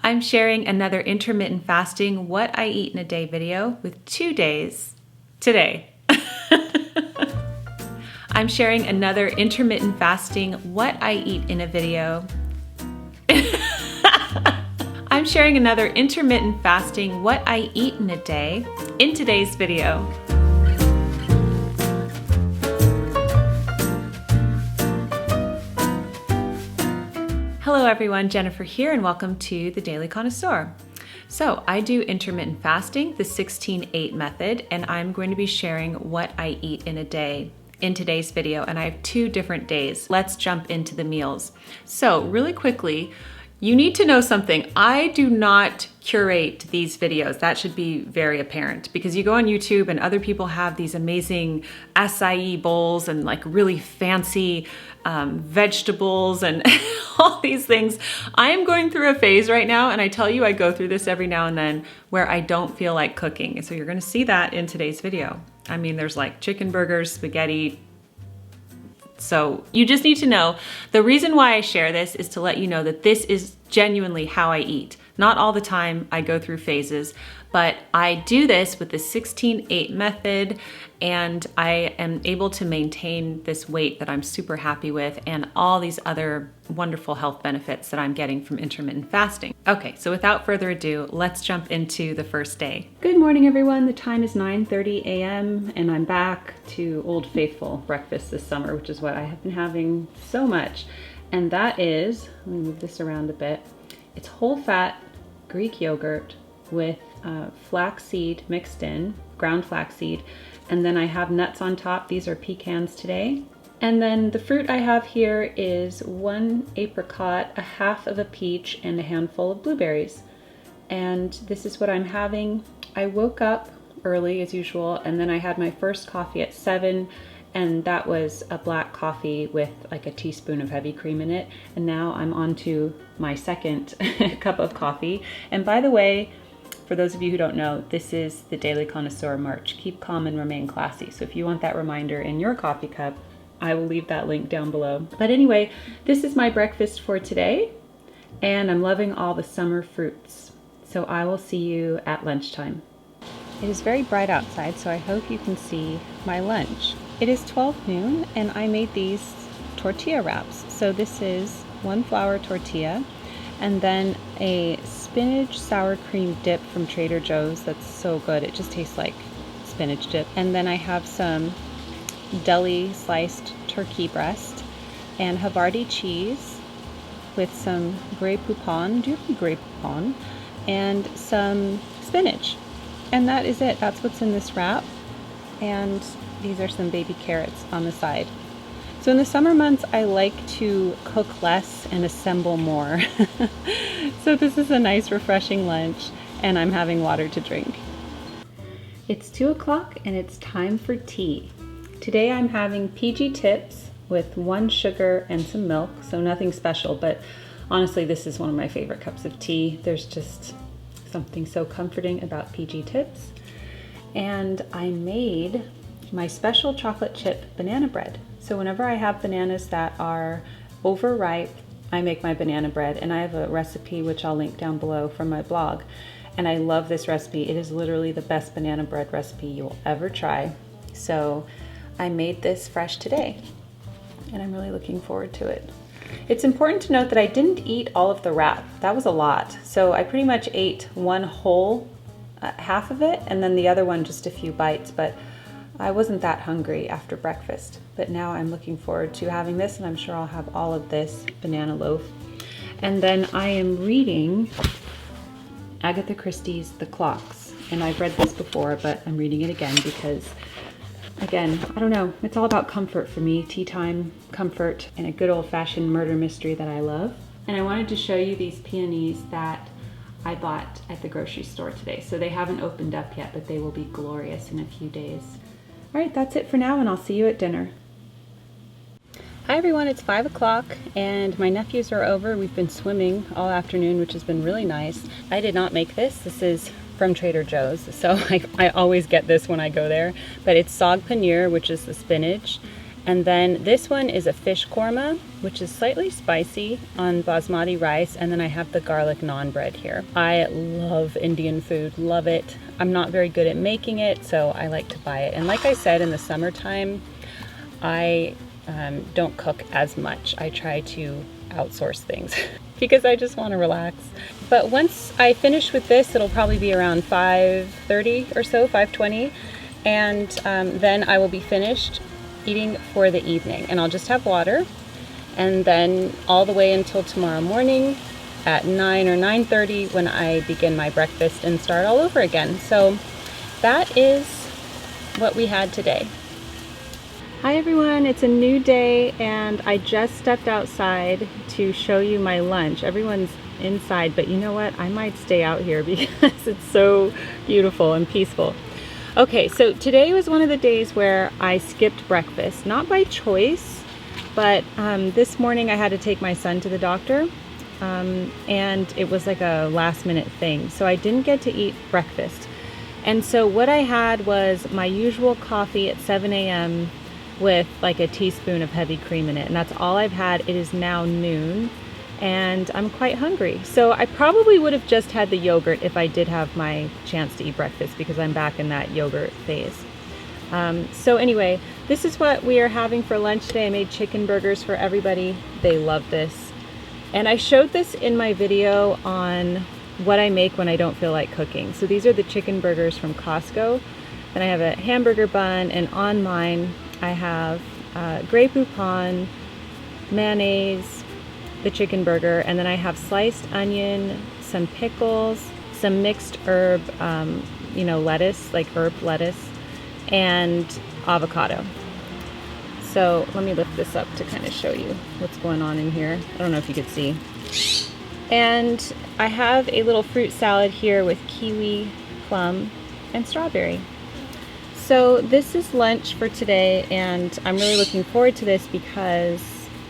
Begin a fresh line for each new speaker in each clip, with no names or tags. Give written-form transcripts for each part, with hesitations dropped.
I'm sharing another intermittent fasting what I eat in a day video with 2 days today. I'm sharing another intermittent fasting what I eat in a video. I'm sharing another intermittent fasting what I eat in a day in today's video. Hello everyone, Jennifer here and welcome to the Daily Connoisseur. So I do intermittent fasting, the 16-8 method, and I'm going to be sharing what I eat in a day in today's video, and I have 2 different days. Let's jump into the meals. So really quickly, you need to know something. I do not curate these videos. That should be very apparent because you go on YouTube and other people have these amazing acai bowls and like really fancy vegetables and all these things. I am going through a phase right now, and I tell you I go through this every now and then where I don't feel like cooking. So you're gonna see that in today's video. I mean, there's like chicken burgers, spaghetti. So you just need to know, the reason why I share this is to let you know that this is genuinely how I eat. Not all the time, I go through phases, but I do this with the 16-8 method, and I am able to maintain this weight that I'm super happy with and all these other wonderful health benefits that I'm getting from intermittent fasting. Okay, so without further ado, let's jump into the first day. Good morning, everyone. The time is 9:30 a.m. and I'm back to Old Faithful breakfast this summer, which is what I have been having so much. And that is, let me move this around a bit. It's whole fat Greek yogurt with flaxseed mixed in, ground flaxseed, and then I have nuts on top. These are pecans today. And then the fruit I have here is 1 apricot, a half of a peach, and a handful of blueberries. And this is what I'm having. I woke up early as usual, and then I had my first coffee at 7, and that was a black coffee with like a teaspoon of heavy cream in it. And now I'm on to my second cup of coffee. And by the way, for those of you who don't know, this is the Daily Connoisseur March. Keep calm and remain classy. So if you want that reminder in your coffee cup, I will leave that link down below. But anyway, this is my breakfast for today, and I'm loving all the summer fruits. So I will see you at lunchtime. It is very bright outside, so I hope you can see my lunch. It is 12 noon, and I made these tortilla wraps. So this is 1 flour tortilla, and then a spinach sour cream dip from Trader Joe's. That's so good. It just tastes like spinach dip. And then I have some deli sliced turkey breast and Havarti cheese with some Grey Poupon, do you have Grey Poupon, and some spinach. And that is it. That's what's in this wrap. And these are some baby carrots on the side. So in the summer months, I like to cook less and assemble more. So this is a nice refreshing lunch, and I'm having water to drink. It's 2 o'clock and it's time for tea. Today I'm having PG Tips with 1 sugar and some milk, so nothing special, but honestly this is one of my favorite cups of tea. There's just something so comforting about PG Tips. And I made my special chocolate chip banana bread. So whenever I have bananas that are overripe, I make my banana bread, and I have a recipe which I'll link down below from my blog. And I love this recipe. It is literally the best banana bread recipe you'll ever try. So I made this fresh today, and I'm really looking forward to it. It's important to note that I didn't eat all of the wrap. That was a lot. So I pretty much ate one whole half of it, and then the other one just a few bites, but I wasn't that hungry after breakfast. But now I'm looking forward to having this, and I'm sure I'll have all of this banana loaf. And then I am reading Agatha Christie's The Clocks. And I've read this before, but I'm reading it again because, again, I don't know, it's all about comfort for me. Tea time, comfort, and a good old-fashioned murder mystery that I love. And I wanted to show you these peonies that I bought at the grocery store today. So they haven't opened up yet, but they will be glorious in a few days. All right, that's it for now, and I'll see you at dinner. Hi everyone, it's 5 o'clock and my nephews are over. We've been swimming all afternoon, which has been really nice. I did not make this. This is from Trader Joe's, so I always get this when I go there. But it's sag paneer, which is the spinach,
And then this one is a fish korma, which is slightly spicy on basmati rice. And then I have the garlic naan bread here. I love Indian food, love it. I'm not very good at making it, so I like to buy it. And like I said, in the summertime, I don't cook as much. I try to outsource things because I just want to relax. But once I finish with this, it'll probably be around 5:30 or so, 5:20. And then I will be finished eating for the evening, and I'll just have water. And then all the way until tomorrow morning at 9 or 9:30 when I begin my breakfast and start all over again. So that is what we had today. Hi everyone, it's a new day and I just stepped outside to show you my lunch. Everyone's inside, but you know what? I might stay out here because it's so beautiful and peaceful. Okay, so today was one of the days where I skipped breakfast, not by choice, but this morning I had to take my son to the doctor. And it was like a last minute thing. So I didn't get to eat breakfast. And so what I had was my usual coffee at 7 a.m. with like a teaspoon of heavy cream in it. And that's all I've had. It is now noon and I'm quite hungry. So I probably would have just had the yogurt if I did have my chance to eat breakfast because I'm back in that yogurt phase. So anyway, this is what we are having for lunch today. I made chicken burgers for everybody. They love this. And I showed this in my video on what I make when I don't feel like cooking. So these are the chicken burgers from Costco. Then I have a hamburger bun, and on mine I have Grey Poupon, mayonnaise, the chicken burger, and then I have sliced onion, some pickles, some mixed herb, lettuce, like herb lettuce, and avocado. So let me lift this up to kind of show you what's going on in here. I don't know if you could see. And I have a little fruit salad here with kiwi, plum, and strawberry. So this is lunch for today, and I'm really looking forward to this because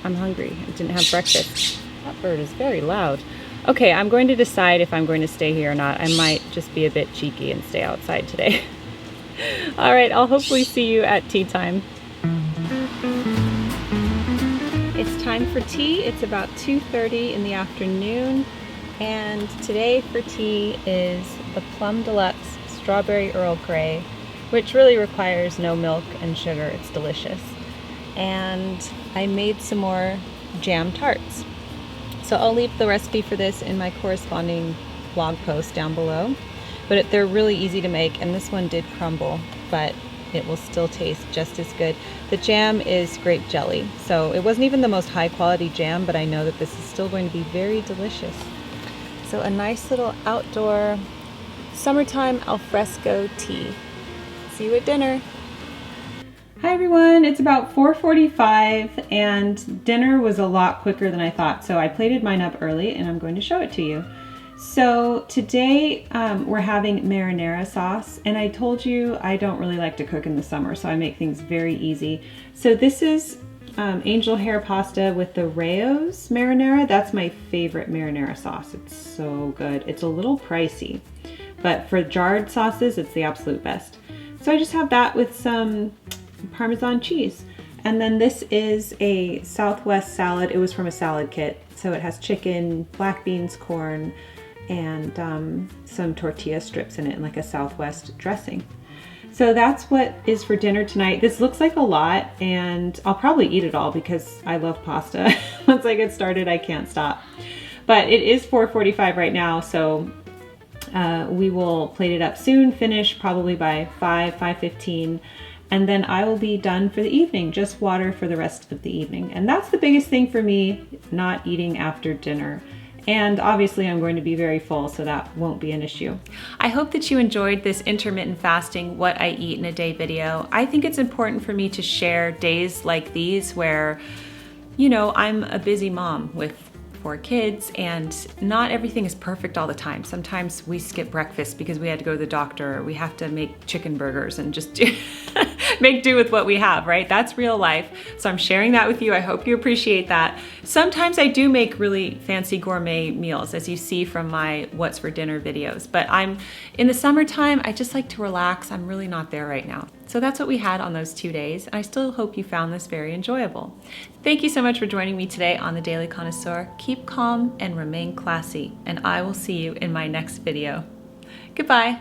I'm hungry. I didn't have breakfast. That bird is very loud. Okay, I'm going to decide if I'm going to stay here or not. I might just be a bit cheeky and stay outside today. All right, I'll hopefully see you at tea time. It's time for tea. It's about 2:30 in the afternoon, and today for tea is the Plum Deluxe Strawberry Earl Grey, which really requires no milk and sugar. It's delicious. And I made some more jam tarts. So I'll leave the recipe for this in my corresponding blog post down below. But they're really easy to make, and this one did crumble, but it will still taste just as good. The jam is grape jelly, so it wasn't even the most high quality jam, but I know that this is still going to be very delicious. So a nice little outdoor summertime alfresco tea. See you at dinner. Hi everyone, it's about 4:45 and dinner was a lot quicker than I thought, so I plated mine up early and I'm going to show it to you. So today we're having marinara sauce, and I told you I don't really like to cook in the summer, so I make things very easy. So this is angel hair pasta with the Rao's marinara. That's my favorite marinara sauce. It's so good. It's a little pricey, but for jarred sauces, it's the absolute best. So I just have that with some Parmesan cheese. And then this is a Southwest salad. It was from a salad kit. So it has chicken, black beans, corn, and some tortilla strips in it, and like a Southwest dressing. So that's what is for dinner tonight. This looks like a lot, and I'll probably eat it all because I love pasta. Once I get started, I can't stop. But it is 4:45 right now, so we will plate it up soon, finish probably by 5:15, and then I will be done for the evening, just water for the rest of the evening. And that's the biggest thing for me, not eating after dinner. And obviously I'm going to be very full, so that won't be an issue. I hope that you enjoyed this intermittent fasting, what I eat in a day video. I think it's important for me to share days like these where, you know, I'm a busy mom with 4 kids and not everything is perfect all the time. Sometimes we skip breakfast because we had to go to the doctor, or we have to make chicken burgers and just
make do with what we have, right? That's real life. So I'm sharing that with you. I hope you appreciate that. Sometimes I do make really fancy gourmet meals, as you see from my What's for Dinner videos, but in the summertime, I just like to relax. I'm really not there right now. So that's what we had on those 2 days. And I still hope you found this very enjoyable. Thank you so much for joining me today on the Daily Connoisseur. Keep calm and remain classy, and I will see you in my next video. Goodbye.